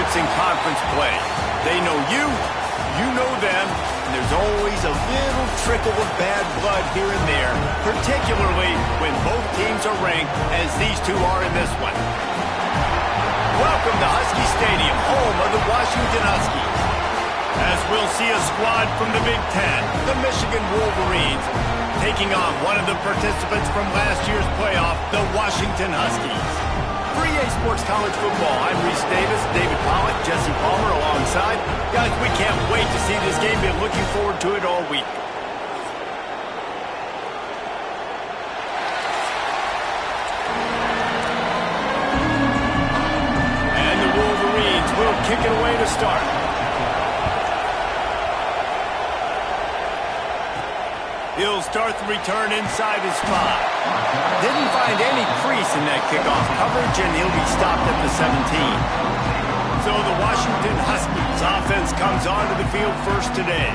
difference in conference play. They know you, you know them, and there's always a little trickle of bad blood here and there, particularly when both teams are ranked as these two are in this one. Welcome to Husky Stadium, home of the Washington Huskies. As we'll see a squad from the Big Ten, the Michigan Wolverines, taking on one of the participants from last year's playoff, the Washington Huskies. For EA Sports College Football, I'm Reese Davis, David Pollock, Jesse Palmer alongside. Guys, we can't wait to see this game. Been looking forward to it all week. And the Wolverines will kick it away to start. He'll start the return inside his spot. Didn't find any crease in that kickoff coverage, and he'll be stopped at the 17. So the Washington Huskies offense comes onto the field first today.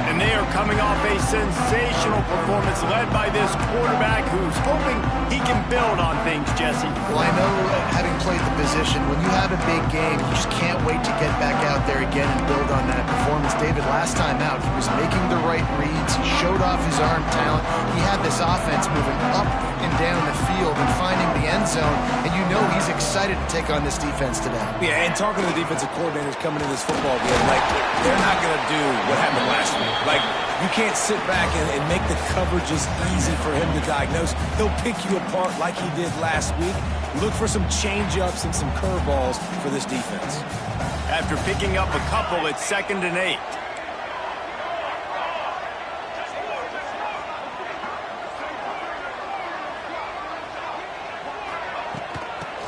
And they are coming off a sensational performance led by this quarterback who's hoping he can build on things, Jesse. Well, I know, having played the position, when you have a big game, you just can't wait to get back out there again and build on that performance. David, last time out, he was making the right reads. He showed off his arm talent. He had this offense moving up and down the field and finding the end zone. And you know he's excited to take on this defense today. Yeah, and talking to the defensive coordinators coming in this football game, like, they're not going to do what happened last week. Like, you can't sit back and make the coverages easy for him to diagnose. He'll pick you apart like he did last week. Look for some change-ups and some curveballs for this defense. After picking up a couple, it's 2nd and 8.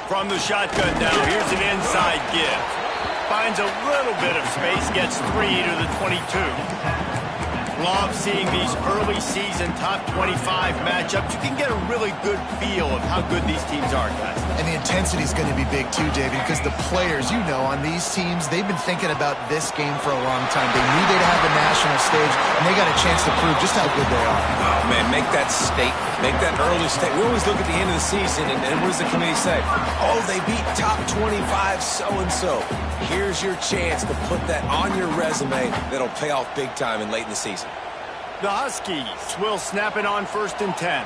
From the shotgun now, here's an inside give. Finds a little bit of space, gets 3 to the 22. Love seeing these early season top 25 matchups. You can get a really good feel of how good these teams are, guys. And the intensity is going to be big too, David, because the players, you know, on these teams, they've been thinking about this game for a long time. They knew they'd have the national stage, and they got a chance to prove just how good they are. Oh, man, make that statement. Make that early statement. We always look at the end of the season, and what does the committee say? Oh, they beat top 25 so-and-so. Here's your chance to put that on your resume that'll pay off big time and late in the season. The Huskies will snap it on 1st and 10.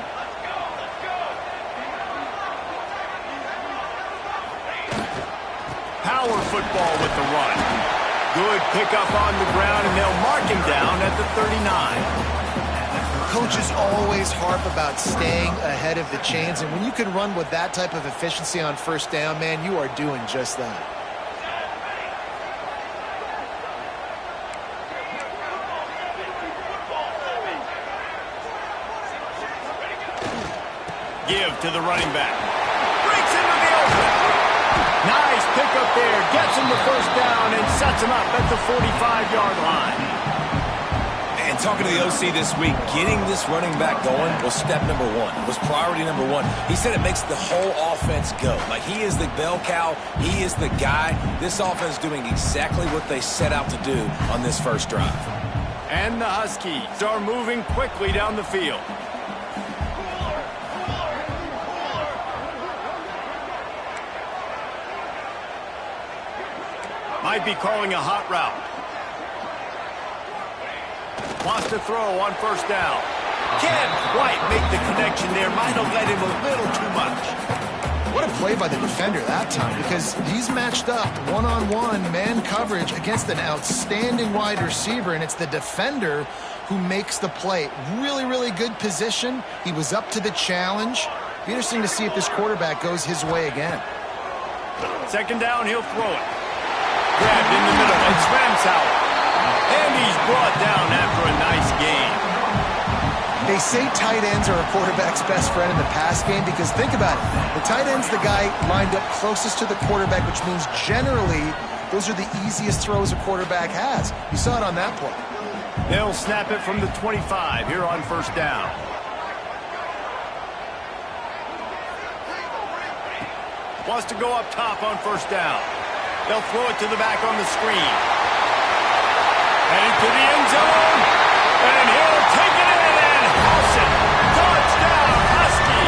Power football with the run. Good pickup on the ground, and they'll mark him down at the 39. Coaches always harp about staying ahead of the chains, and when you can run with that type of efficiency on 1st down, man, you are doing just that. Give to the running back. Breaks into the open. Nice pickup there. Gets him the 1st down and sets him up at the 45-yard line. And talking to the OC this week, getting this running back going was step number 1. Was priority number 1. He said it makes the whole offense go. Like, he is the bell cow. He is the guy. This offense is doing exactly what they set out to do on this first drive. And the Huskies are moving quickly down the field. Might be calling a hot route. Wants to throw on 1st down. Can't quite make the connection there. Might have let him a little too much. What a play by the defender that time, because he's matched up one-on-one man coverage against an outstanding wide receiver, and it's the defender who makes the play. Really, really good position. He was up to the challenge. Be interesting to see if this quarterback goes his way again. 2nd down, he'll throw it. Grabbed in the middle, it's Ramsauer. And he's brought down after a nice game. They say tight ends are a quarterback's best friend in the pass game because think about it. The tight end's the guy lined up closest to the quarterback, which means generally those are the easiest throws a quarterback has. You saw it on that play. They'll snap it from the 25 here on 1st down. Wants to go up top on 1st down. They'll throw it to the back on the screen. And into the end zone. And he'll take it in and house it. Touchdown, Husky.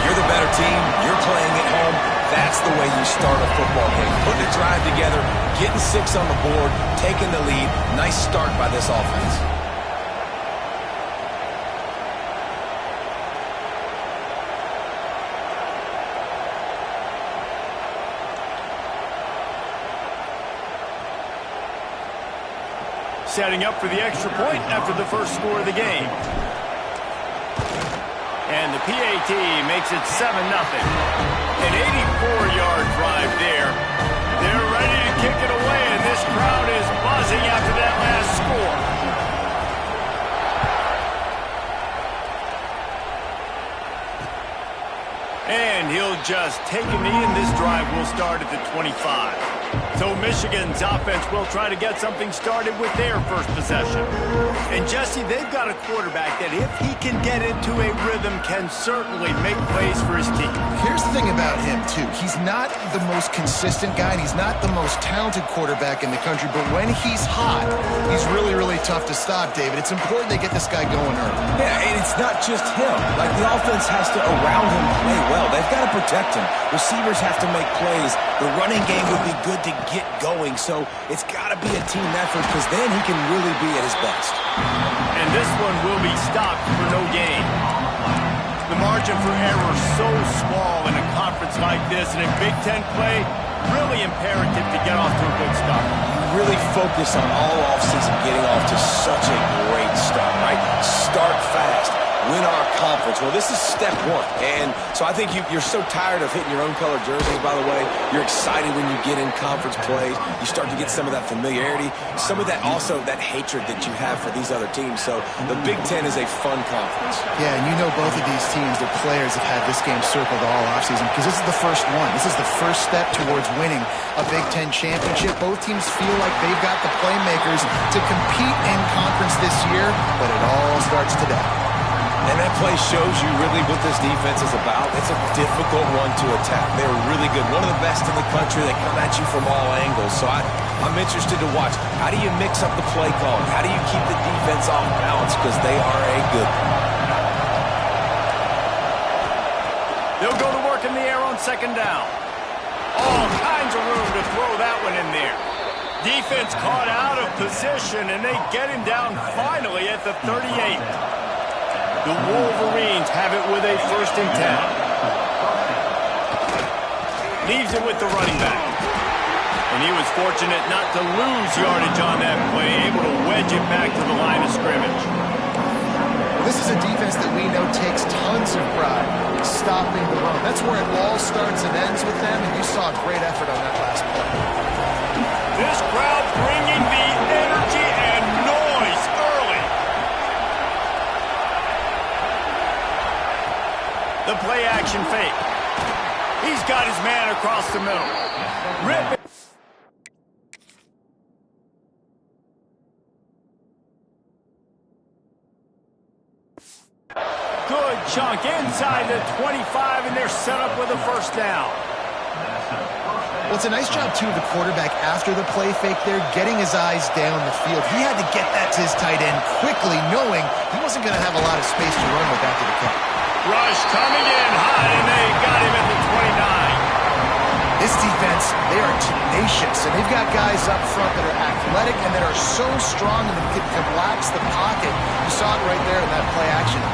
You're the better team. Your playing at home, that's the way you start a football game. Putting a drive together, getting 6 on the board, taking the lead. Nice start by this offense. Setting up for the extra point after the first score of the game. And the PAT makes it 7-0. An 84-yard drive there. They're ready to kick it away, and this crowd is buzzing after that last score. And he'll just take a knee, and this drive will start at the 25. So Michigan's offense will try to get something started with their first possession. And Jesse, they've got a quarterback that if he can get into a rhythm can certainly make plays for his team. Here's the thing about him, too. He's not the most consistent guy, and he's not the most talented quarterback in the country, but when he's hot, he's really, really tough to stop, David. It's important they get this guy going early. Yeah, and it's not just him. Like, the offense has to, around him, play well. They've got to protect him. Receivers have to make plays. The running game would be good to get going, so it's got to be a team effort because then he can really be at his best. And this one will be stopped for no gain. The margin for error so small in a conference like this, and in Big Ten play, really imperative to get off to a good start. You really focus on all offseason getting off to such a great start, right? Start fast. Win our conference. Well, this is step 1. And so I think you're so tired of hitting your own color jerseys, by the way. You're excited when you get in conference plays. You start to get some of that familiarity, some of that also that hatred that you have for these other teams. So the Big Ten is a fun conference. Yeah, and you know both of these teams, their players have had this game circled all offseason because this is the first one. This is the first step towards winning a Big Ten championship. Both teams feel like they've got the playmakers to compete in conference this year, but it all starts today. And that play shows you really what this defense is about. It's a difficult one to attack. They're really good. One of the best in the country. They come at you from all angles. So I'm interested to watch. How do you mix up the play calling? How do you keep the defense off balance? Because they are a good one. They'll go to work in the air on second down. All kinds of room to throw that one in there. Defense caught out of position, and they get him down finally at the 38. The Wolverines have it with a 1st and 10. Leaves it with the running back. And he was fortunate not to lose yardage on that play, able to wedge it back to the line of scrimmage. Well, this is a defense that we know takes tons of pride stopping the run. That's where it all starts and ends with them, and you saw a great effort on that last play. This crowd bringing the energy and noise early. The play action fake. He's got his man across the middle. Rip it. Good chunk inside the 25, and they're set up with a 1st down. Well, it's a nice job, too, of the quarterback after the play fake there, getting his eyes down the field. He had to get that to his tight end quickly, knowing he wasn't going to have a lot of space to run with after the catch. Rush coming in high, and they got him at the 29. This defense, they are tenacious, and they've got guys up front that are athletic and that are so strong and that can collapse the pocket. You saw it right there in that play action.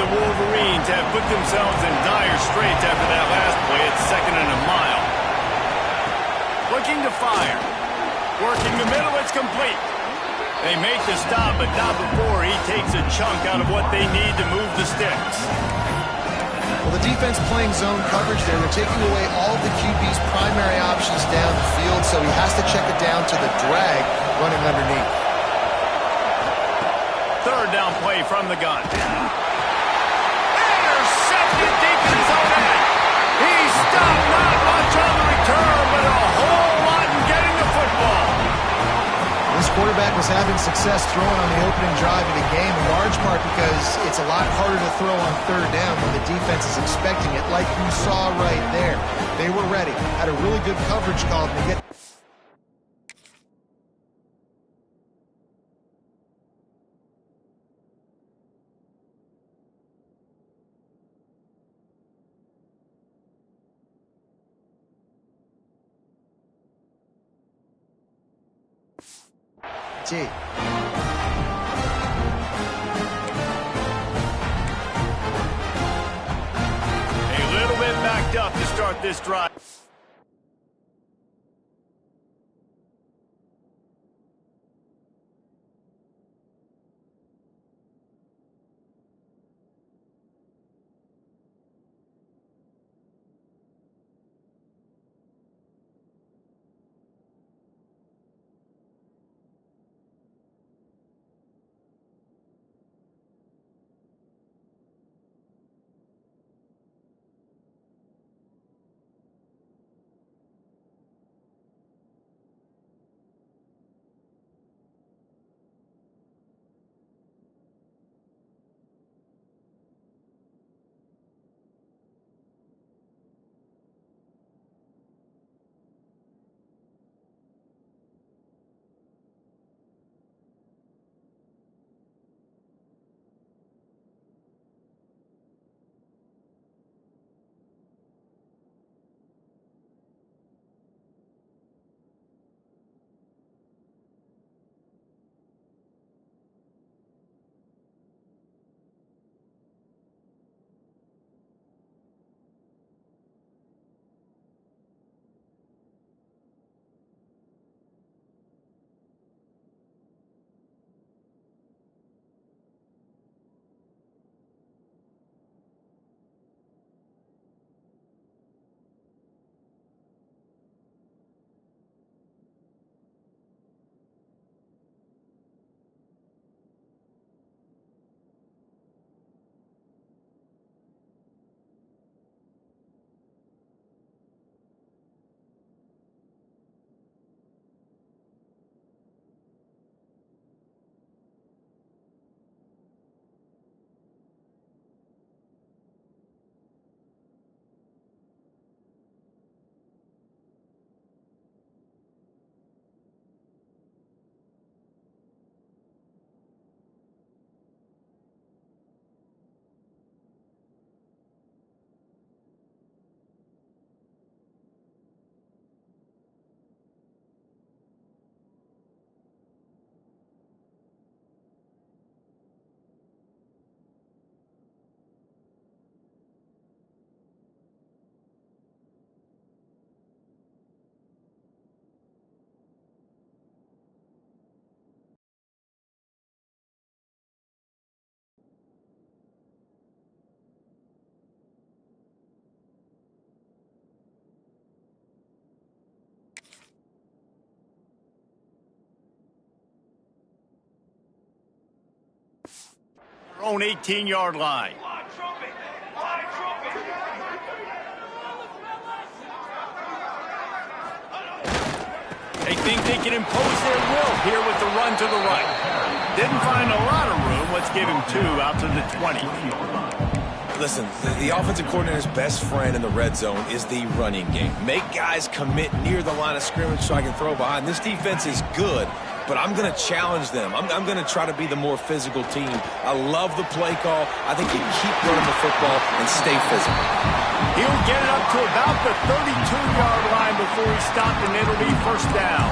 Wolverines have put themselves in dire straits after that last play. It's 2nd and a mile. Looking to fire. Working the middle, it's complete. They make the stop, but not before he takes a chunk out of what they need to move the sticks. Well, the defense playing zone coverage there. They're taking away all of the QB's primary options down the field, so he has to check it down to the drag running underneath. 3rd down play from the gun. Deep in his own end. He stopped not much on the return, but a whole lot in getting the football. This quarterback was having success throwing on the opening drive of the game, in large part because it's a lot harder to throw on third down when the defense is expecting it, like you saw right there. They were ready, had a really good coverage call to get. A little bit backed up to start this drive. Their own 18-yard line. They think they can impose their will here with the run to the right. Didn't find a lot of room. Let's give him 2 out to the 20. Listen, the offensive coordinator's best friend in the red zone is the running game. Make guys commit near the line of scrimmage so I can throw behind. This defense is good, but I'm going to challenge them. I'm going to try to be the more physical team. I love the play call. I think you keep running the football and stay physical. He'll get it up to about the 32-yard line before he stopped, and it'll be first down.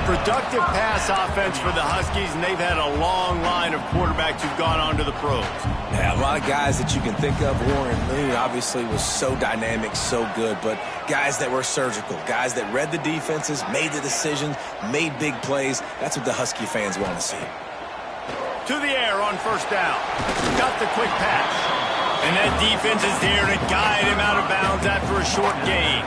Productive pass offense for the Huskies, and they've had a long line of quarterbacks who've gone on to the pros. Yeah, a lot of guys that you can think of. Warren Moon obviously was so dynamic, so good, but guys that were surgical, guys that read the defenses, made the decisions, made big plays. That's what the Husky fans want to see. To the air on first down. Got the quick pass. And that defense is there to guide him out of bounds after a short gain.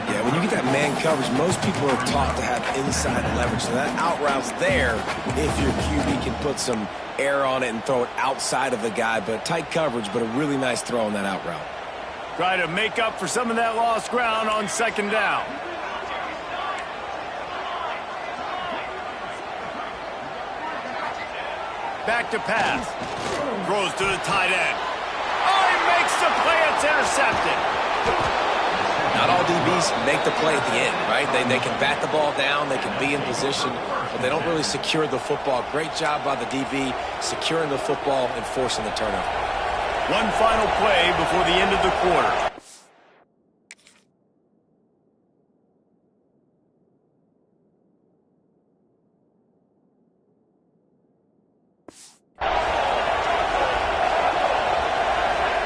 Yeah, when you get that man coverage, most people are taught to have inside leverage. So that out route's there if your QB can put some air on it and throw it outside of the guy. But tight coverage, but a really nice throw on that out route. Try to make up for some of that lost ground on second down. Back to pass. Throws to the tight end. Oh, he makes the play. It's intercepted. Not all DBs make the play at the end, right? They can bat the ball down, they can be in position, but they don't really secure the football. Great job by the DB securing the football and forcing the turnover. One final play before the end of the quarter.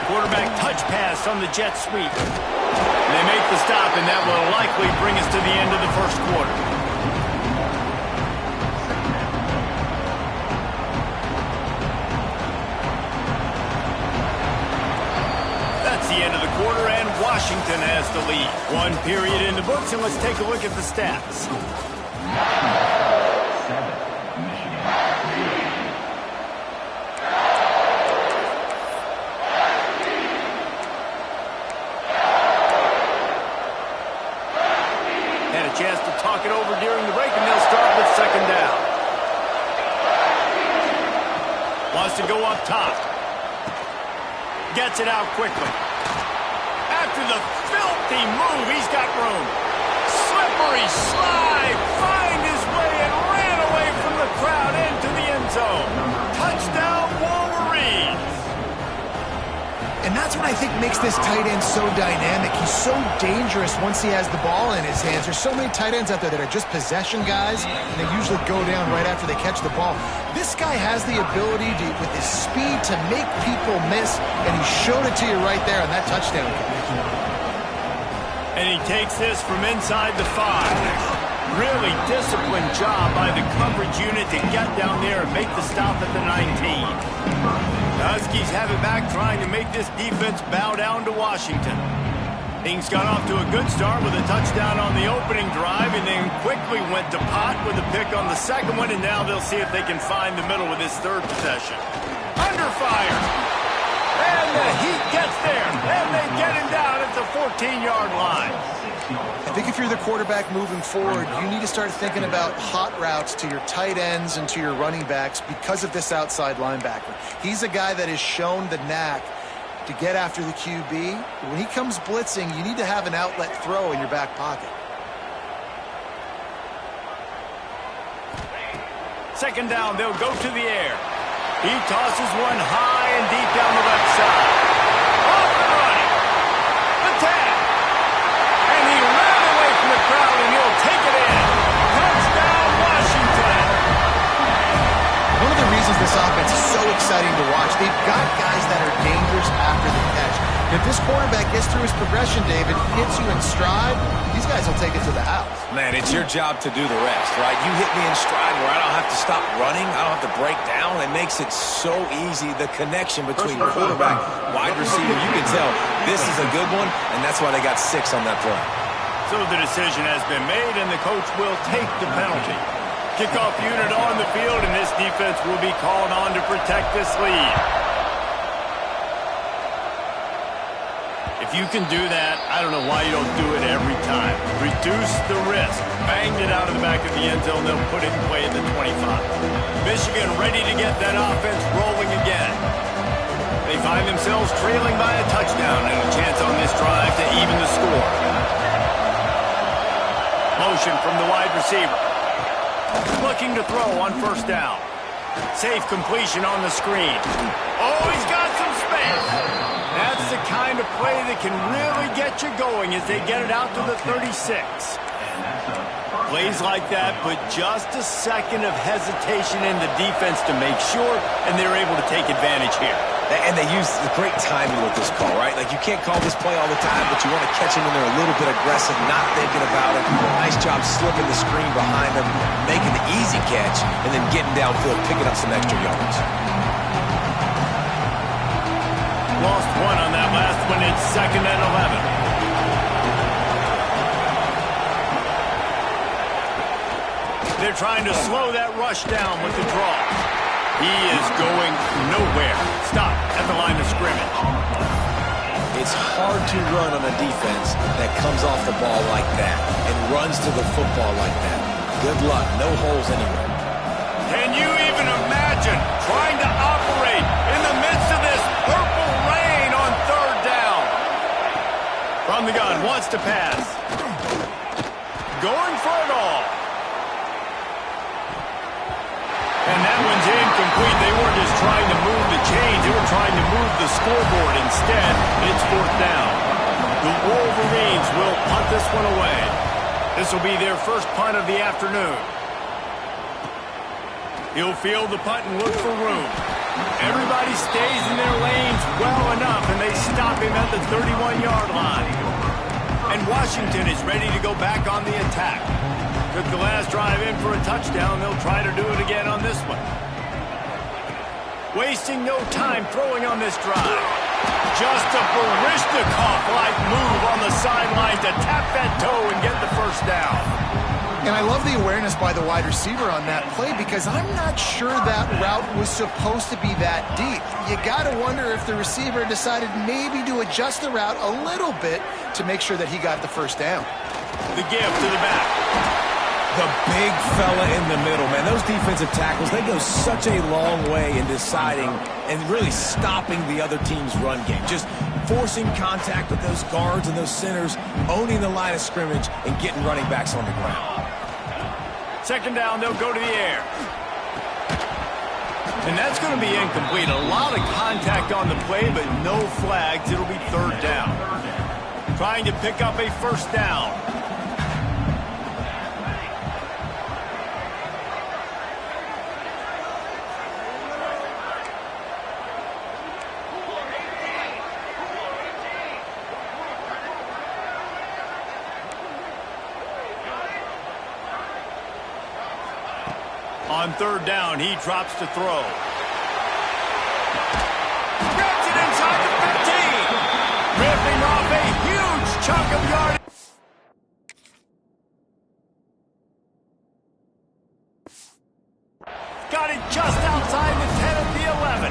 Quarterback touch pass on the jet sweep. They make the stop, and that will likely bring us to the end of the first quarter. That's the end of the quarter, and Washington has the lead. One period in the books, and let's take a look at the stats. Chance to talk it over during the break, and they'll start with second down. Wants to go up top. Gets it out quickly. After the filthy move, he's got room. Slippery slide, find his way, and ran away from the crowd into the end zone. Touchdown, Wolverines. And that's what I think makes this tight end so dynamic. He's so dangerous once he has the ball in his hands. There's so many tight ends out there that are just possession guys, and they usually go down right after they catch the ball. This guy has the ability to, with his speed, to make people miss, and he showed it to you right there on that touchdown catch. And he takes this from inside the 5. Really disciplined job by the coverage unit to get down there and make the stop at the 19. The Huskies have it back, trying to make this defense bow down to Washington. Things got off to a good start with a touchdown on the opening drive, and then quickly went to pot with a pick on the second one, and now they'll see if they can find the middle with this third possession. Under fire! And the Heat gets there, and they get him down at the 14-yard line. I think if you're the quarterback moving forward, you need to start thinking about hot routes to your tight ends and to your running backs because of this outside linebacker. He's a guy that has shown the knack to get after the QB. When he comes blitzing, you need to have an outlet throw in your back pocket. Second down, they'll go to the air. He tosses one high and deep down the left side. Off and running. The tag. And he ran away from the crowd, and he'll take it in. Touchdown, Washington. One of the reasons this offense is so exciting to watch, they've got guys that are dangerous after the catch. If this quarterback gets through his progression, David, hits you in stride, these guys will take it to the house. Man, it's your job to do the rest, right? You hit me in stride where I don't have to stop running. I don't have to break down. It makes it so easy. The connection between quarterback, wide receiver, you can tell this is a good one, and that's why they got 6 on that play. So the decision has been made, and the coach will take the penalty. Kickoff unit on the field, and this defense will be called on to protect this lead. If you can do that, I don't know why you don't do it every time. Reduce the risk. Banged it out of the back of the end zone. They'll put it in play at the 25. Michigan ready to get that offense rolling again. They find themselves trailing by a touchdown and a chance on this drive to even the score. Motion from the wide receiver. Looking to throw on first down. Safe completion on the screen. Oh, he's got some space. That's the kind of play that can really get you going as they get it out to the 36. Plays like that put just a second of hesitation in the defense to make sure, and they're able to take advantage here. And they use the great timing with this call, right? Like, you can't call this play all the time, but you want to catch them when they're a little bit aggressive, not thinking about it. Nice job slipping the screen behind them, making the easy catch, and then getting downfield, picking up some extra yards. Lost one on that last one. It's 2nd and 11. They're trying to slow that rush down with the draw. He is going nowhere. Stop at the line of scrimmage. It's hard to run on a defense that comes off the ball like that and runs to the football like that. Good luck. No holes anywhere. Can you even imagine fortune trying to operate in the midst of this purple rain on third down. From the gun, wants to pass. Going for it all. And that one's incomplete. They weren't just trying to move the chains. They were trying to move the scoreboard. Instead, it's fourth down. The Wolverines will punt this one away. This will be their first punt of the afternoon. He'll field the punt and look for room. Everybody stays in their lanes well enough, and they stop him at the 31-yard line. And Washington is ready to go back on the attack. Took the last drive in for a touchdown. They'll try to do it again on this one. Wasting no time throwing on this drive. Just a Baryshnikov-like move on the sideline to tap that toe and get the first down. And I love the awareness by the wide receiver on that play because I'm not sure that route was supposed to be that deep. You got to wonder if the receiver decided maybe to adjust the route a little bit to make sure that he got the first down. The give to the back. The big fella in the middle, man. Those defensive tackles, they go such a long way in deciding and really stopping the other team's run game. Just forcing contact with those guards and those centers, owning the line of scrimmage, and getting running backs on the ground. Second down, they'll go to the air. And that's going to be incomplete. A lot of contact on the play, but no flags. It'll be third down. Trying to pick up a first down. On third down, he drops to throw. Grabs it inside the 15. Ripping off a huge chunk of yardage. Got it just outside the 10 at the 11.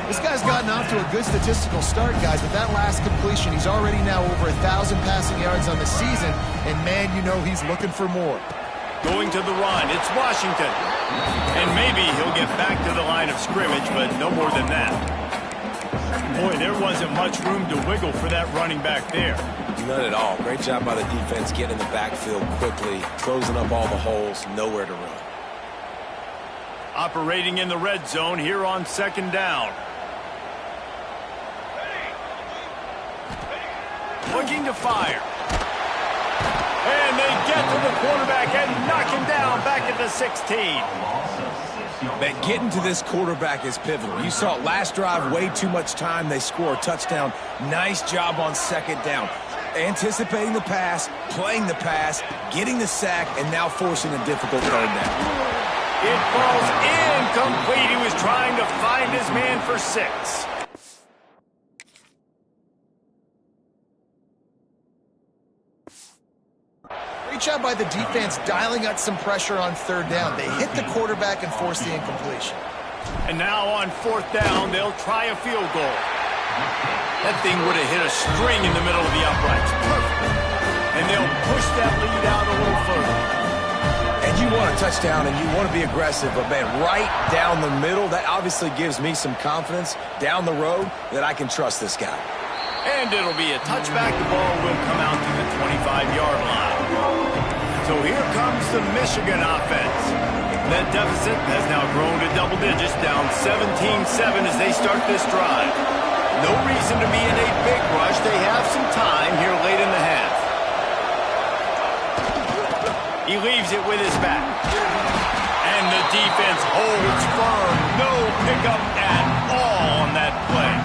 This guy's gotten off to a good statistical start, guys. With that last completion, he's already now over 1,000 passing yards on the season. And, man, you know he's looking for more. Going to the run, it's Washington. And maybe he'll get back to the line of scrimmage, but no more than that. Boy, there wasn't much room to wiggle for that running back there. None at all. Great job by the defense getting in the backfield quickly, closing up all the holes, nowhere to run. Operating in the red zone here on second down. Looking to fire. And they get to the quarterback and knock him down back at the 16. But getting to this quarterback is pivotal. You saw it last drive, way too much time. They score a touchdown. Nice job on second down. Anticipating the pass, playing the pass, getting the sack, and now forcing a difficult third down. It falls incomplete. He was trying to find his man for 6. Great job by the defense dialing up some pressure on third down. They hit the quarterback and forced the incompletion. And now on fourth down, they'll try a field goal. That thing would have hit a string in the middle of the uprights. Perfect. And they'll push that lead out a little further. And you want a touchdown and you want to be aggressive, but man, right down the middle, that obviously gives me some confidence down the road that I can trust this guy. And it'll be a touchback. The ball will come out to the 25-yard line. So here comes the Michigan offense. That deficit has now grown to double digits, down 17-7 as they start this drive. No reason to be in a big rush. They have some time here late in the half. He leaves it with his back. And the defense holds firm. No pickup at all on that play.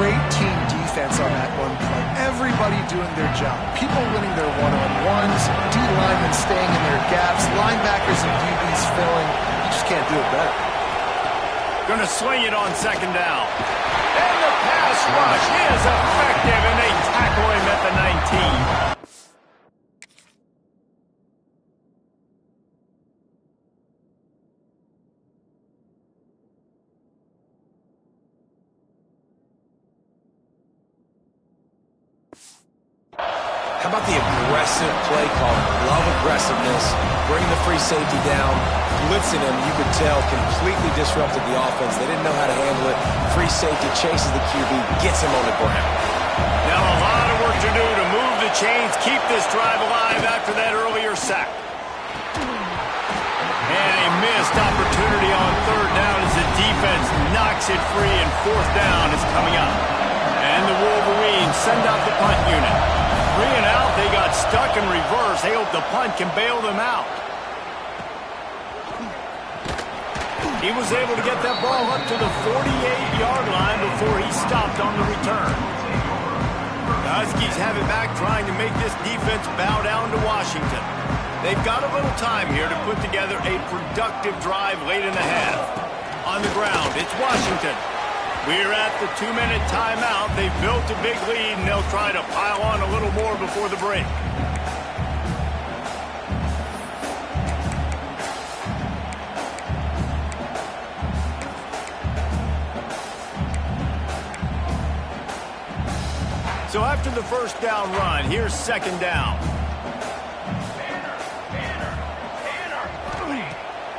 Great team defense on that one play. Everybody doing their job. People winning their one-on-ones, D-linemen staying in their gaps, linebackers and DBs filling. You just can't do it better. Going to sling it on second down. And the pass rush is effective, and they tackle him at the 19. How about the aggressive play calling? Love aggressiveness. Bring the free safety down. Blitzing him, you could tell, completely disrupted the offense. They didn't know how to handle it. Free safety chases the QB, gets him on the ground. Now a lot of work to do to move the chains, keep this drive alive after that earlier sack. And a missed opportunity on third down as the defense knocks it free, and fourth down is coming up. And the Wolverines send out the punt unit. 3 and out, they got stuck in reverse. They hope the punt can bail them out. He was able to get that ball up to the 48-yard line before he stopped on the return. The Huskies have it back, trying to make this defense bow down to Washington. They've got a little time here to put together a productive drive late in the half. On the ground, it's Washington. We're at the 2-minute timeout. They've built a big lead, and they'll try to pile on a little more before the break. So after the first down run, here's second down.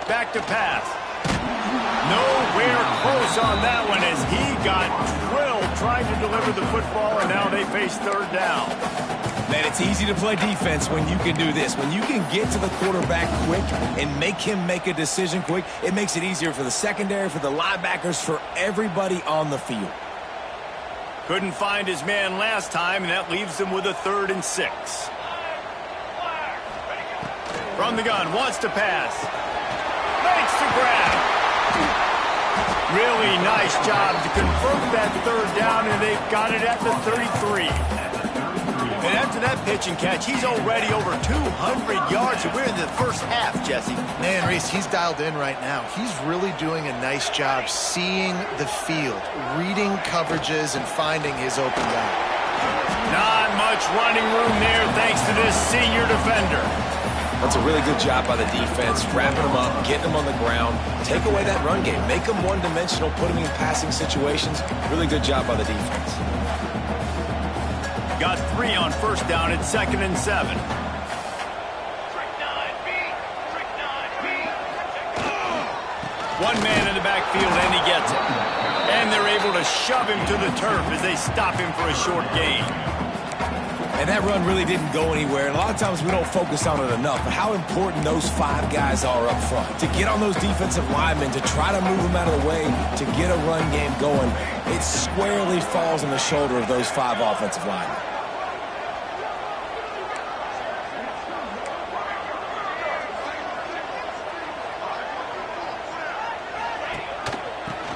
Back to pass. Nowhere close on that one as he got drilled trying to deliver the football, and now they face third down. Man, it's easy to play defense when you can do this. When you can get to the quarterback quick and make him make a decision quick, it makes it easier for the secondary, for the linebackers, for everybody on the field. Couldn't find his man last time, and that leaves them with a 3rd and 6. From the gun, wants to pass. Makes the grab. Really nice job to convert that third down, and they've got it at the 33. And after that pitch and catch, he's already over 200 yards, and we're in the first half, Jesse. Man, Reese, he's dialed in right now. He's really doing a nice job seeing the field, reading coverages, and finding his open guy. Not much running room there thanks to this senior defender. That's a really good job by the defense, wrapping them up, getting them on the ground, take away that run game, make them one-dimensional, put them in passing situations. Really good job by the defense. Got 3 on first down at 2nd and 7. One man in the backfield, and he gets it. And they're able to shove him to the turf as they stop him for a short gain. And that run really didn't go anywhere. And a lot of times we don't focus on it enough, but how important those 5 guys are up front. To get on those defensive linemen, to try to move them out of the way, to get a run game going, it squarely falls on the shoulder of those 5 offensive linemen.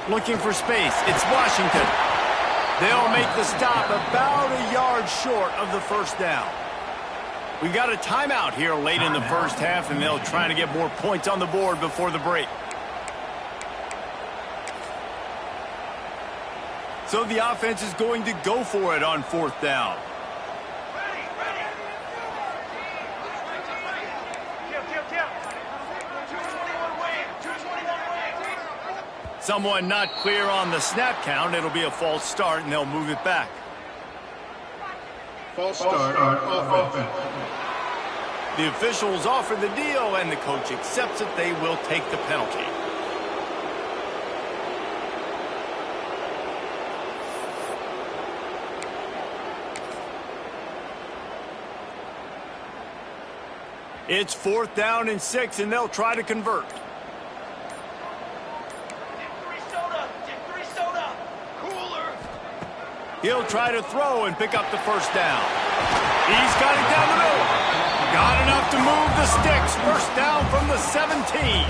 Looking for space. It's Washington. They'll make the stop about a yard short of the first down. We got a timeout here late in the first half, and they'll try to get more points on the board before the break. So the offense is going to go for it on 4th down. Someone not clear on the snap count. It'll be a false start, and they'll move it back. False start on offense. The officials offer the deal, and the coach accepts it. They will take the penalty. It's 4th down and 6, and they'll try to convert. He'll try to throw and pick up the first down. He's got it down the middle. Got enough to move the sticks. First down from the 17.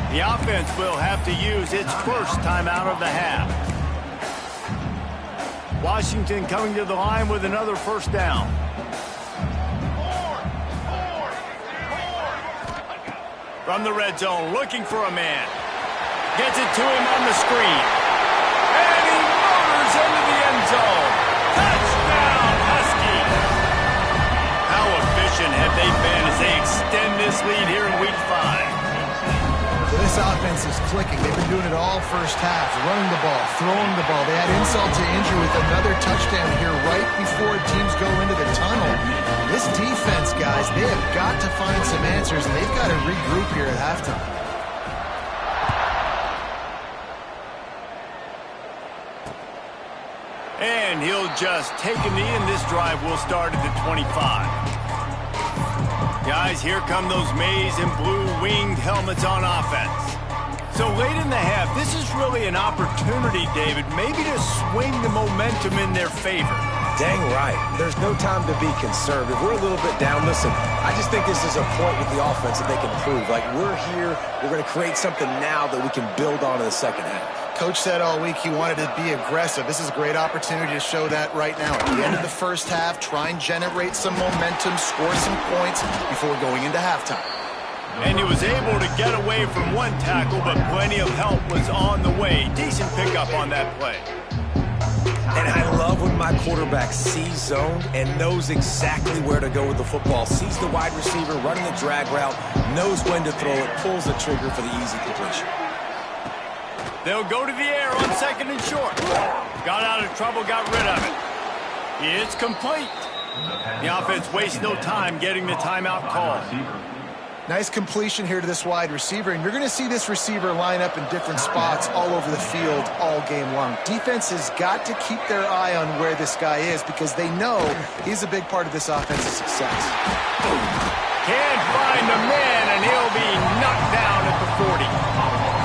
The offense will have to use its first timeout of the half. Washington coming to the line with another first down. From the red zone, looking for a man. Gets it to him on the screen. And he motors into the end zone. Touchdown, Huskies. How efficient have they been as they extend this lead here in Week 5? This offense offense is clicking. They've been doing it all first half, running the ball, throwing the ball. They had insult to injury with another touchdown here right before teams go into the tunnel. This defense, guys, they have got to find some answers, and they've got to regroup here at halftime. And he'll just take a knee, and this drive will start at the 25. Guys, here come those maize and blue winged helmets on offense. So late in the half, this is really an opportunity, David, maybe to swing the momentum in their favor. Dang right. There's no time to be conservative. We're a little bit down. Listen, I just think this is a point with the offense that they can prove. Like, we're here, we're going to create something now that we can build on in the second half. Coach said all week he wanted to be aggressive. This is a great opportunity to show that right now. At the end of the first half, try and generate some momentum, score some points before going into halftime. And he was able to get away from one tackle, but plenty of help was on the way. Decent pickup on that play. And I love when my quarterback sees zoned and knows exactly where to go with the football. Sees the wide receiver running the drag route, knows when to throw it, pulls the trigger for the easy completion. They'll go to the air on second and short. Got out of trouble, got rid of it. It's complete. The offense wastes no time getting the timeout call. Nice completion here to this wide receiver, and you're going to see this receiver line up in different spots all over the field all game long. Defense has got to keep their eye on where this guy is because they know he's a big part of this offense's success. Can't find the man, and he'll be knocked down at the 40.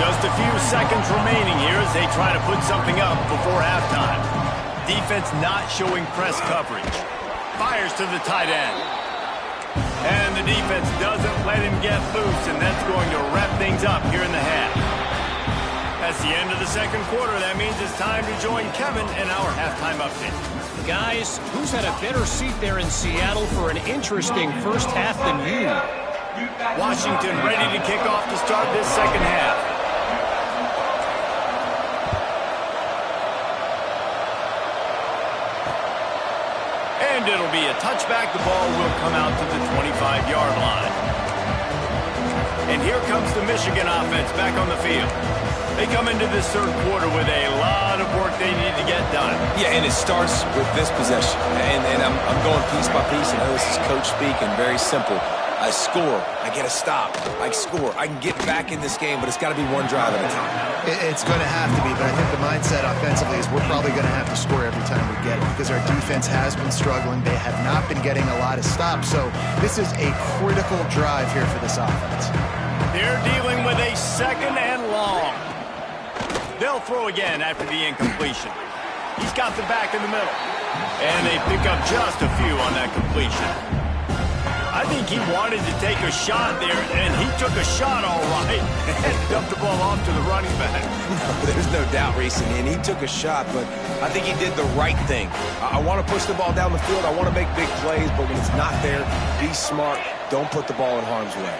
Just a few seconds remaining here as they try to put something up before halftime. Defense not showing press coverage. Fires to the tight end. And the defense doesn't let him get loose, and that's going to wrap things up here in the half. That's the end of the second quarter. That means it's time to join Kevin in our halftime update. Guys, who's had a better seat there in Seattle for an interesting first half than you? Washington ready to kick off to start this second half. And it'll be a touchback. The ball will come out to the 25-yard line. And here comes the Michigan offense back on the field. They come into this third quarter with a lot of work they need to get done. Yeah, and it starts with this possession. And I'm going piece by piece. I know this is coach speak and very simple. I score. I get a stop. I score. I can get back in this game, but it's got to be one drive at a time. It's going to have to be, but I think the mindset offensively is we're probably going to have to score every time we get it because our defense has been struggling. They have not been getting a lot of stops, so this is a critical drive here for this offense. They're dealing with a second and long. They'll throw again after the incompletion. He's got the back in the middle. And they pick up just a few on that completion. I think he wanted to take a shot there, and he took a shot all right and dumped the ball off to the running back. There's no doubt, Reese, and he took a shot, but I think he did the right thing. I want to push the ball down the field. I want to make big plays, but when it's not there, be smart. Don't put the ball in harm's way.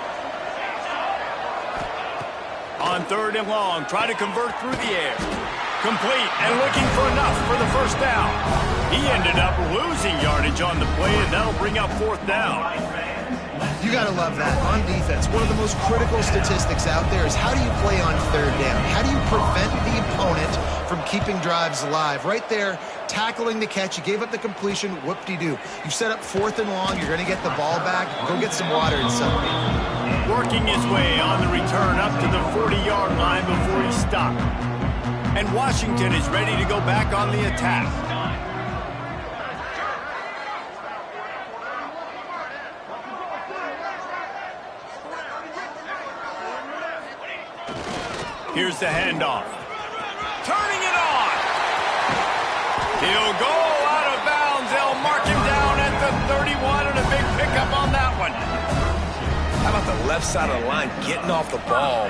On third and long, try to convert through the air. Complete and looking for enough for the first down. He ended up losing yardage on the play, and that'll bring up fourth down. You got to love that. On defense, one of the most critical statistics out there is how do you play on third down? How do you prevent the opponent from keeping drives alive? Right there, tackling the catch. You gave up the completion. Whoop-de-doo. You set up fourth and long. You're going to get the ball back. Go get some water and something. Working his way on the return up to the 40-yard line before he stopped. And Washington is ready to go back on the attack. Here's the handoff. Turning it on. He'll go out of bounds. They'll mark him down at the 31, and a big pickup on that one. How about the left side of the line getting off the ball,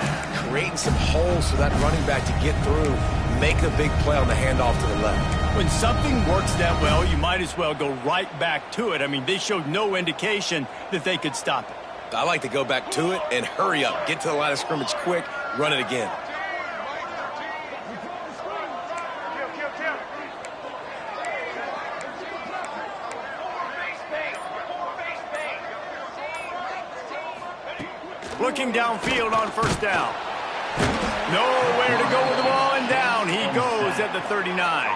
creating some holes for that running back to get through, make a big play on the handoff to the left. When something works that well, you might as well go right back to it. I mean, they showed no indication that they could stop it. I like to go back to it and hurry up. Get to the line of scrimmage quick, run it again. Looking downfield on first down. Nowhere to go with the ball, and down he goes at the 39.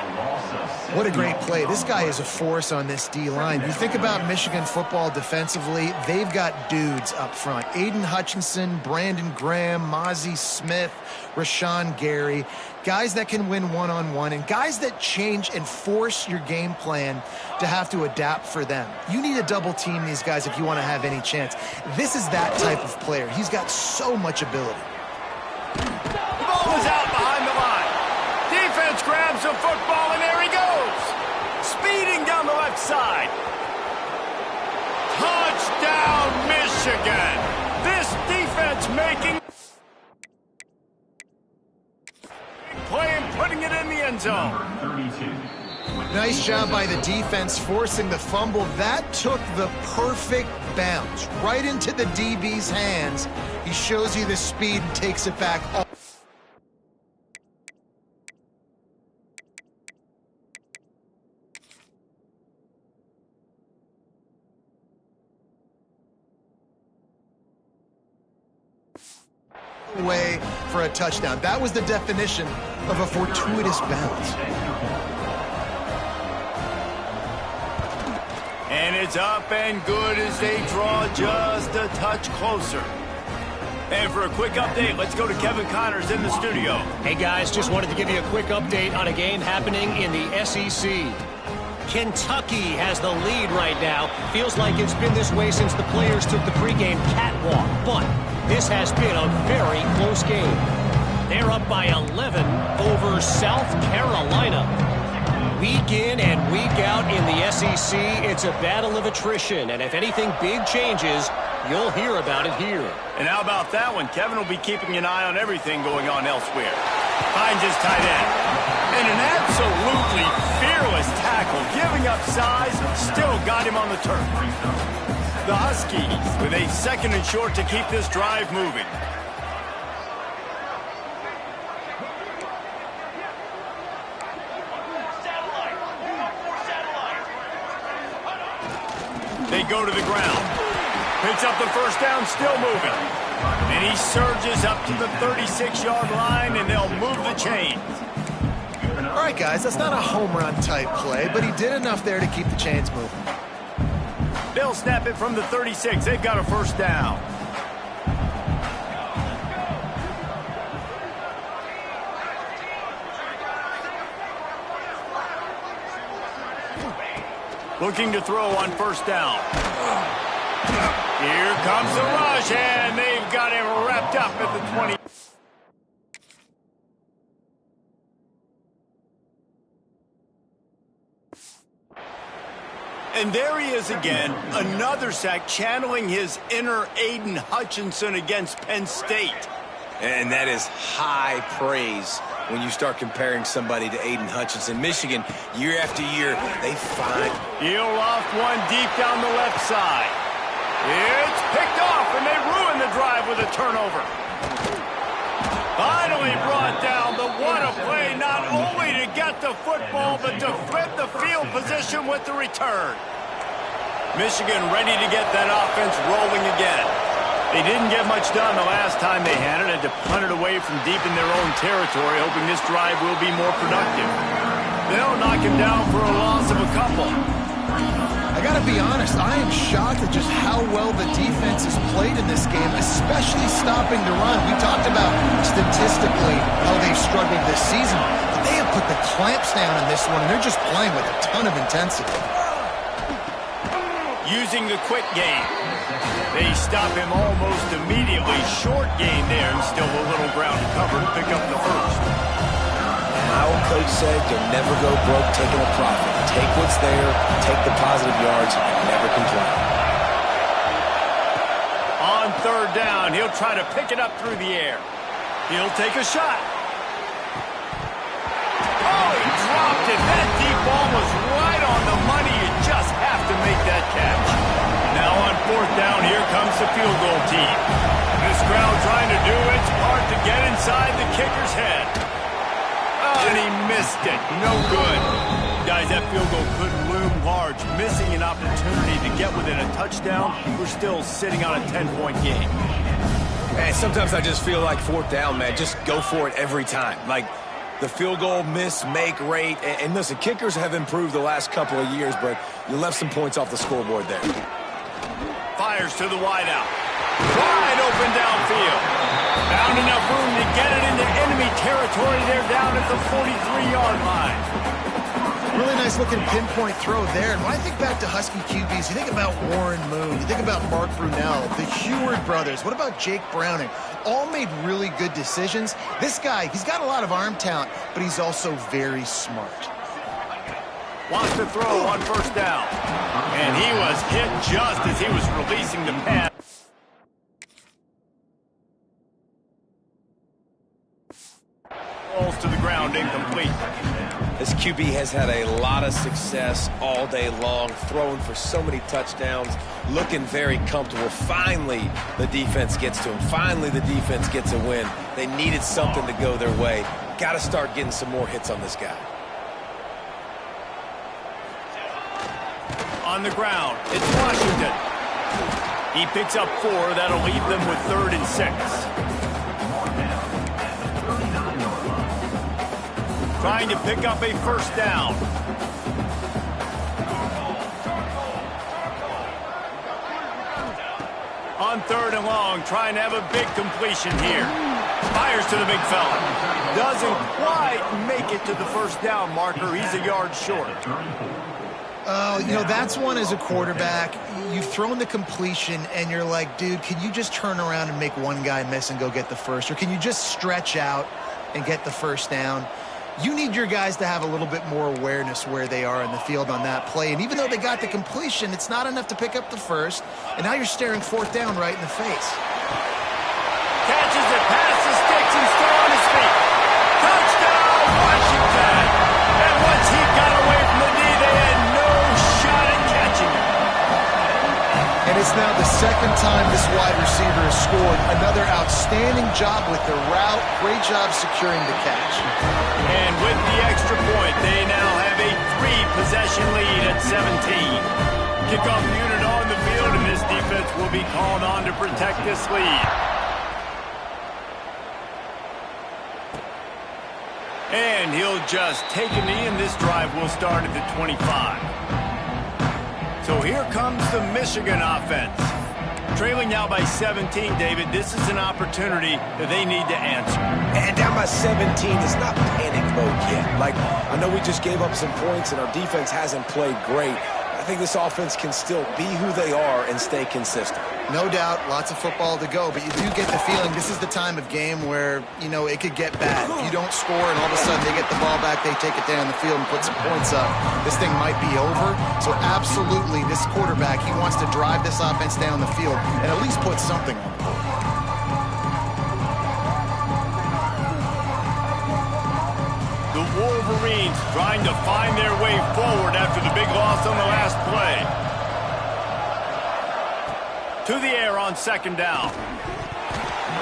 What a great play. This guy is a force on this D-line. You think about Michigan football defensively, they've got dudes up front. Aiden Hutchinson, Brandon Graham, Mozzie Smith, Rashawn Gary. Guys that can win one-on-one and guys that change and force your game plan to have to adapt for them. You need to double team these guys if you want to have any chance. This is that type of player. He's got so much ability. The ball is out behind the line. Defense grabs the football, and there he goes. Speeding down the left side. Touchdown, Michigan. This defense making play and putting it in the end zone. Nice job by the defense forcing the fumble. That took the perfect bounce right into the DB's hands. He shows you the speed and takes it back. Way for a touchdown. That was the definition of a fortuitous bounce. And it's up and good as they draw just a touch closer. And for a quick update, let's go to Kevin Connors in the studio. Hey guys, just wanted to give you a quick update on a game happening in the SEC. Kentucky has the lead right now. Feels like it's been this way since the players took the pregame catwalk. But this has been a very close game. They're up by 11 over South Carolina. Week in and week out in the SEC, it's a battle of attrition. And if anything big changes, you'll hear about it here. And how about that one? Kevin will be keeping an eye on everything going on elsewhere. Finds his tight end. And an absolutely fearless tackle, giving up size, still got him on the turf. The Huskies with a 2nd and short to keep this drive moving. They go to the ground. Picks up the first down, still moving. And he surges up to the 36-yard line, and they'll move the chains. All right, guys, that's not a home run type play, but he did enough there to keep the chains moving. They'll snap it from the 36. They've got a first down. Looking to throw on first down. Here comes the rush, and they've got him wrapped up at the 20. And there he is again, another sack, channeling his inner Aiden Hutchinson against Penn State. And that is high praise when you start comparing somebody to Aiden Hutchinson. Michigan, year after year, they find. He'll loft one deep down the left side. It's picked off, and they ruin the drive with a turnover. Finally brought down, but what a play, not only to get the football, but to flip the field position with the return. Michigan ready to get that offense rolling again. They didn't get much done the last time they had it, had to punt it away from deep in their own territory, hoping this drive will be more productive. They'll knock him down for a loss of a couple. I got to be honest, I am shocked at just how well the defense has played in this game, especially stopping the run. We talked about statistically how they've struggled this season, but they have put the clamps down in this one, and they're just playing with a ton of intensity. Using the quick game. They stop him almost immediately. Short gain there, and still a little ground to cover to pick up the first. My old coach said you'll never go broke taking a profit. Take what's there, take the positive yards, and never complain. On third down, he'll try to pick it up through the air. He'll take a shot. Oh, he dropped it. That deep ball was right on the money. You just have to make that catch. Now on fourth down, here comes the field goal team. This crowd trying to do its part to get inside the kicker's head. Oh, and he missed it. No good. Guys, that field goal could loom large. Missing an opportunity to get within a touchdown. We're still sitting on a 10-point game. Man, sometimes I just feel like fourth down, man. Just go for it every time. Like the field goal miss, make rate. And listen, kickers have improved the last couple of years, but you left some points off the scoreboard there. Fires to the wideout. Wide open downfield. Found enough room to get it into enemy territory. They're down at the 43-yard line. Really nice looking pinpoint throw there. And when I think back to Husky QBs, you think about Warren Moon, you think about Mark Brunell, the Heward brothers. What about Jake Browning? All made really good decisions. This guy, he's got a lot of arm talent, but he's also very smart. Wants to throw on first down. And he was hit just as he was releasing the pass. Falls to the ground, incomplete. This QB has had a lot of success all day long, throwing for so many touchdowns, looking very comfortable. Finally, the defense gets to him. Finally, the defense gets a win. They needed something to go their way. Got to start getting some more hits on this guy. On the ground, it's Washington. He picks up 4. That'll leave them with 3rd and 6. Trying to pick up a first down. On 3rd and long, trying to have a big completion here. Fires to the big fella. Doesn't quite make it to the first down marker. He's a yard short. Oh, you know, that's one as a quarterback. You've thrown the completion, and you're like, dude, can you just turn around and make one guy miss and go get the first? Or can you just stretch out and get the first down? You need your guys to have a little bit more awareness where they are in the field on that play. And even though they got the completion, it's not enough to pick up the first. And now you're staring fourth down right in the face. Catches it past the sticks and still on his feet. Touchdown, Washington! And once he got away from the knee, they had no shot at catching him. And it's now the second time this wide receiver has scored. Another outstanding job with the route. Great job securing the catch. And with the extra point, they now have a 3-possession lead at 17. Kickoff unit on the field, and this defense will be called on to protect this lead. And he'll just take a knee, and this drive will start at the 25. So here comes the Michigan offense. Trailing now by 17, David. This is an opportunity that they need to answer. And down by 17, it's not panic mode yet. Like, I know we just gave up some points and our defense hasn't played great. I think this offense can still be who they are and stay consistent. No doubt, lots of football to go, but you do get the feeling this is the time of game where, you know, it could get bad. If you don't score and all of a sudden they get the ball back, they take it down the field and put some points up, this thing might be over. So absolutely, this quarterback, he wants to drive this offense down the field and at least put something on the board. The Wolverines trying to find their way forward after the big loss on the last play. To the air on second down.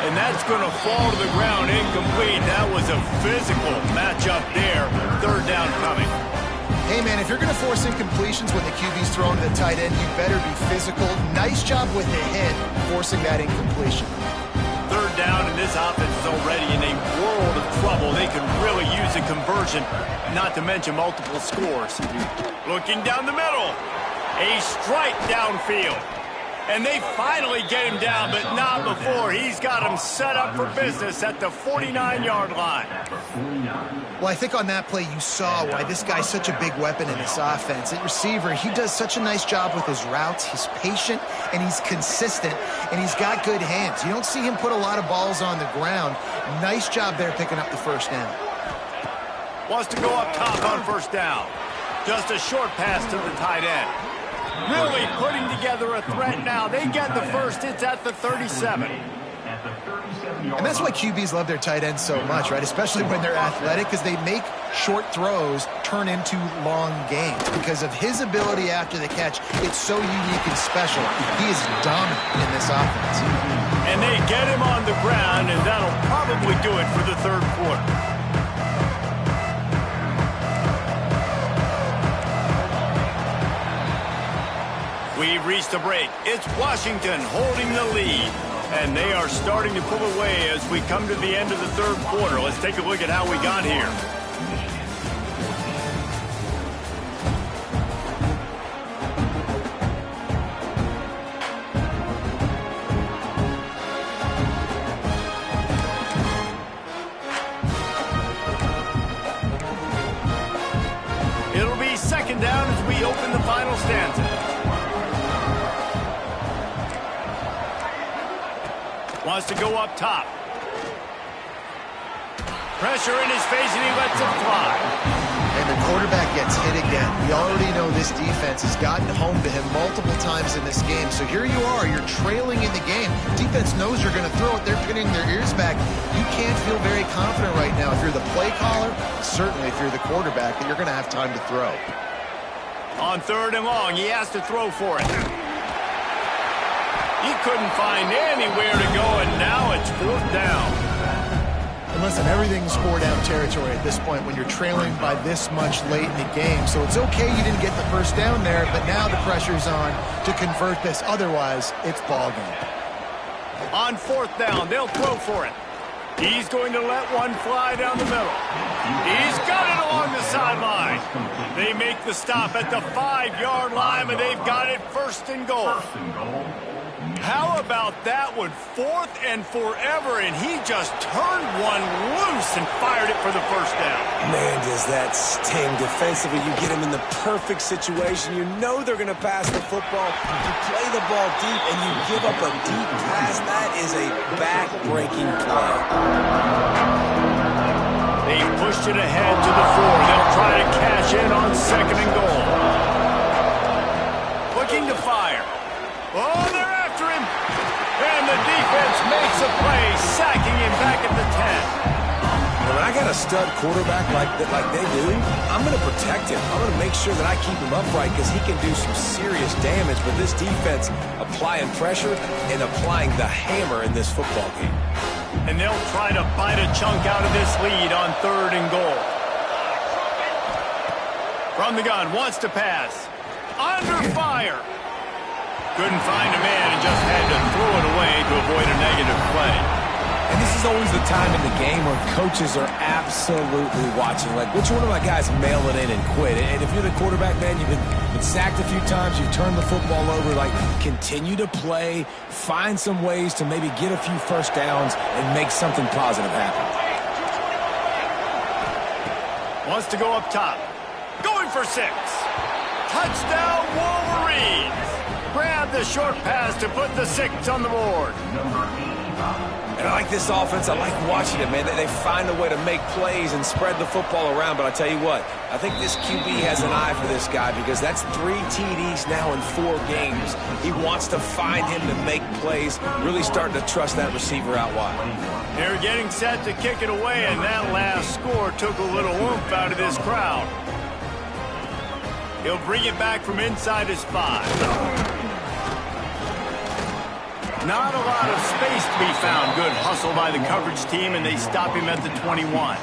And that's going to fall to the ground incomplete. That was a physical matchup there. 3rd down coming. Hey, man, if you're going to force incompletions when the QB's throwing to the tight end, you better be physical. Nice job with the hit, forcing that incompletion. 3rd down, and this offense is already in a world of trouble. They can really use a conversion, not to mention multiple scores. Looking down the middle. A strike downfield. And they finally get him down, but not before. He's got him set up for business at the 49-yard line. Well, I think on that play you saw why this guy's such a big weapon in this offense. At receiver, he does such a nice job with his routes. He's patient, and he's consistent, and he's got good hands. You don't see him put a lot of balls on the ground. Nice job there picking up the first down. Wants to go up top on first down. Just a short pass to the tight end. Really putting together a threat now. They get the first. It's at the 37. And that's why QBs love their tight ends so much, right? Especially when they're athletic, because they make short throws turn into long gains. Because of his ability after the catch, it's so unique and special. He is dominant in this offense. And they get him on the ground, and that'll probably do it for the 3rd quarter. We've reached the break. It's Washington holding the lead. And they are starting to pull away as we come to the end of the third quarter. Let's take a look at how we got here. It'll be second down as we open the final stanza. Wants to go up top. Pressure in his face, and he lets it fly. And the quarterback gets hit again. We already know this defense has gotten home to him multiple times in this game. So here you are. You're trailing in the game. Defense knows you're going to throw it. They're pinning their ears back. You can't feel very confident right now. If you're the play caller, certainly if you're the quarterback, that you're going to have time to throw. On third and long, he has to throw for it. He couldn't find anywhere to go, and now it's fourth down. And listen, everything's four-down territory at this point when you're trailing by this much late in the game. So it's okay you didn't get the first down there, but now the pressure's on to convert this. Otherwise, it's ball game. On fourth down, they'll throw for it. He's going to let one fly down the middle. He's got it along the sideline. They make the stop at the 5-yard line, and they've got it first and goal. How about that one? Fourth and forever, and he just turned one loose and fired it for the first down. Man, does that sting defensively. You get him in the perfect situation. You know they're going to pass the football. You play the ball deep, and you give up a deep pass. That is a back-breaking play. They've pushed it ahead to the 4. They'll try to cash in on second and goal. Looking to fire. Oh, they're after him. And the defense makes a play, sacking him back at the 10. When I got a stud quarterback like they do, I'm going to protect him. I'm going to make sure that I keep him upright because he can do some serious damage. But this defense applying pressure and applying the hammer in this football game. And they'll try to bite a chunk out of this lead on third and goal. From the gun, wants to pass. Under fire. Couldn't find a man and just had to throw it away to avoid a negative play. And this is always the time in the game where coaches are absolutely watching. Like, which one of my guys mail it in and quit? And if you're the quarterback, man, you've been sacked a few times, you've turned the football over, like, continue to play, find some ways to maybe get a few first downs and make something positive happen. Wants to go up top. Going for 6. Touchdown, Wolverines. Grab the short pass to put the 6 on the board. And I like this offense. I like watching it, man. They find a way to make plays and spread the football around. But I tell you what, I think this QB has an eye for this guy because that's 3 TDs now in 4 games. He wants to find him to make plays, really starting to trust that receiver out wide. They're getting set to kick it away, and that last score took a little oomph out of this crowd. He'll bring it back from inside his 5. Not a lot of space to be found. Good hustle by the coverage team, and they stop him at the 21.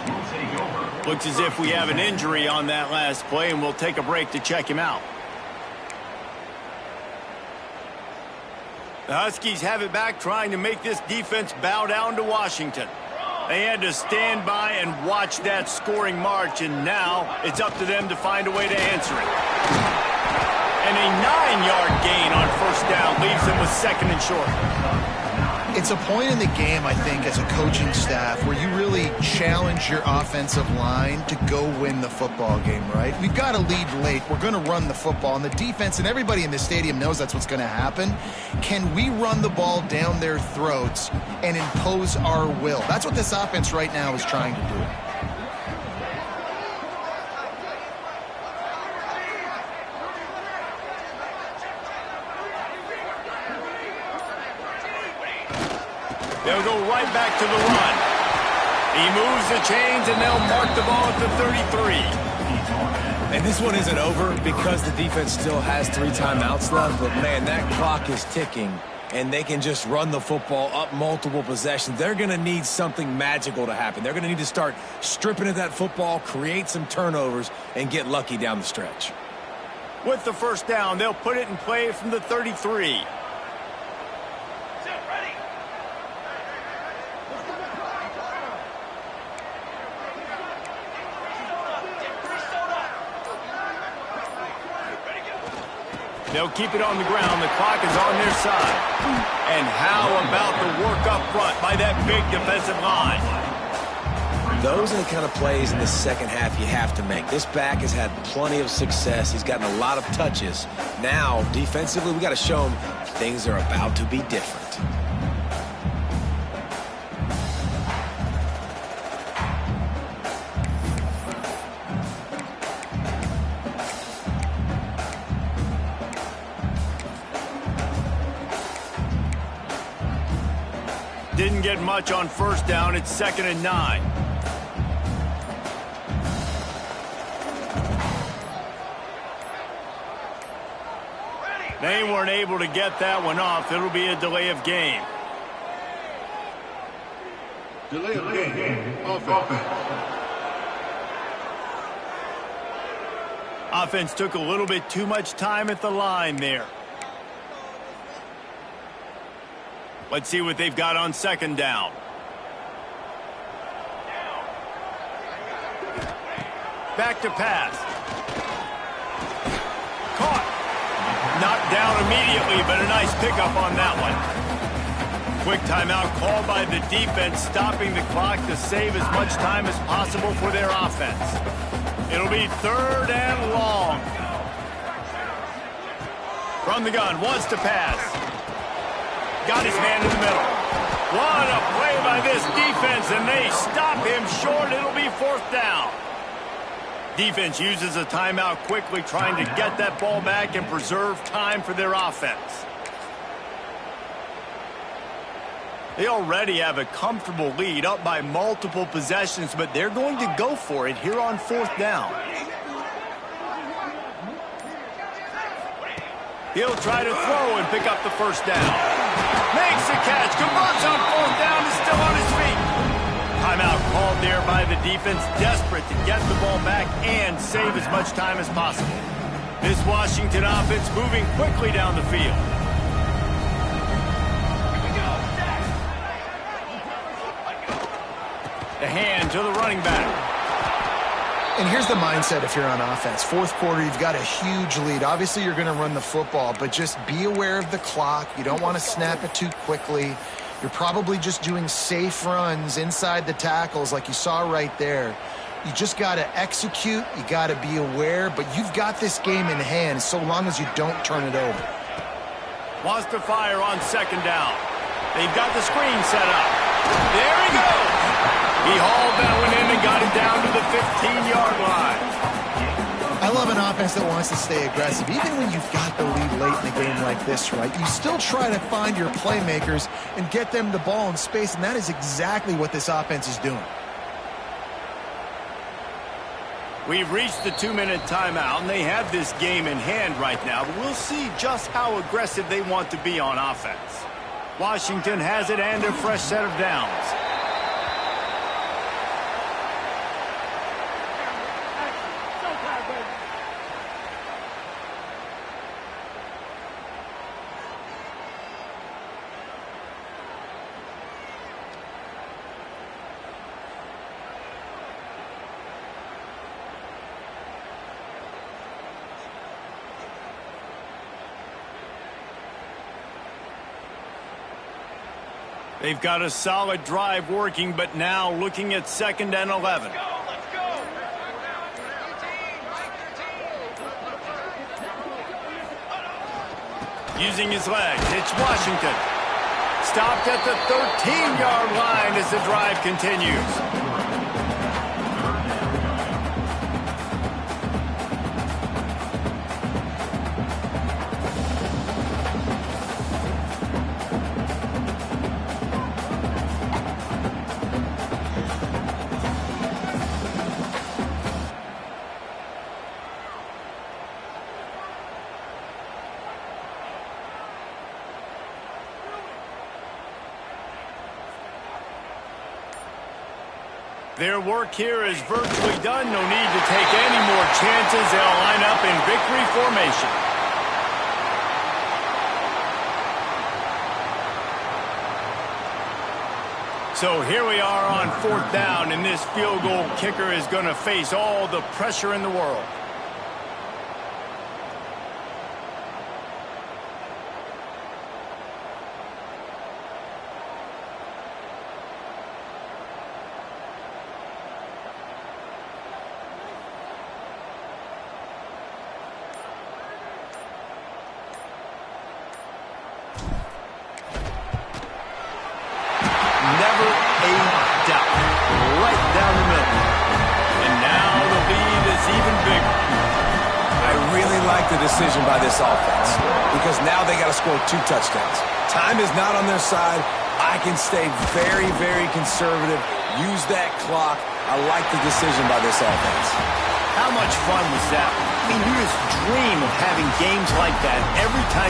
Looks as if we have an injury on that last play, and we'll take a break to check him out. The Huskies have it back, trying to make this defense bow down to Washington. They had to stand by and watch that scoring march, and now it's up to them to find a way to answer it. And a 9-yard gain on first down leaves them with second and short. It's a point in the game, I think, as a coaching staff where you really challenge your offensive line to go win the football game, right? We've got a lead late. We're going to run the football, and the defense and everybody in the stadium knows that's what's going to happen. Can we run the ball down their throats and impose our will? That's what this offense right now is trying to do. They'll go right back to the run. He moves the chains, and they'll mark the ball at the 33. And this one isn't over because the defense still has 3 timeouts left. But, man, that clock is ticking, and they can just run the football up multiple possessions. They're going to need something magical to happen. They're going to need to start stripping at that football, create some turnovers, and get lucky down the stretch. With the first down, they'll put it in play from the 33. They'll keep it on the ground. The clock is on their side. And how about the work up front by that big defensive line? Those are the kind of plays in the second half you have to make. This back has had plenty of success. He's gotten a lot of touches. Now, defensively, we got to show him things are about to be different. Didn't get much on first down. It's 2nd and 9. They weren't able to get that one off. It'll be a delay of game. Delay of game. Offense. Offense took a little bit too much time at the line there. Let's see what they've got on 2nd down. Back to pass. Caught. Knocked down immediately, but a nice pickup on that one. Quick timeout called by the defense, stopping the clock to save as much time as possible for their offense. It'll be 3rd and long. From the gun, wants to pass. Got his man in the middle. What a play by this defense, and they stop him short. It'll be 4th down. Defense uses a timeout quickly, trying to get that ball back and preserve time for their offense. They already have a comfortable lead, up by multiple possessions, but they're going to go for it here on 4th down. He'll try to throw and pick up the 1st down. Makes the catch, converts on 4th down, is still on his feet. Timeout called there by the defense, desperate to get the ball back and save as much time as possible. This Washington offense moving quickly down the field. The hand to the running back. And here's the mindset if you're on offense. 4th quarter, you've got a huge lead. Obviously, you're going to run the football, but just be aware of the clock. You don't want to snap it too quickly. You're probably just doing safe runs inside the tackles like you saw right there. You just got to execute. You got to be aware, but you've got this game in hand so long as you don't turn it over. Wants to fire on 2nd down. They've got the screen set up. There he goes. He hauled that one in and got it down to the 15-yard line. I love an offense that wants to stay aggressive. Even when you've got the lead late in a game like this, right, you still try to find your playmakers and get them the ball in space, and that is exactly what this offense is doing. We've reached the 2-minute timeout, and they have this game in hand right now, but we'll see just how aggressive they want to be on offense. Washington has it and a fresh set of downs. They've got a solid drive working, but now looking at 2nd and 11. Using his legs, it's Washington. Stopped at the 13-yard line as the drive continues. Their work here is virtually done. No need to take any more chances. They'll line up in victory formation. So here we are on 4th down, and this field goal kicker is going to face all the pressure in the world. decision by this offense because now they got to score 2 touchdowns. Time is not on their side. I can stay very, very conservative. Use that clock. I like the decision by this offense. How much fun was that? I mean, you just dream of having games like that every time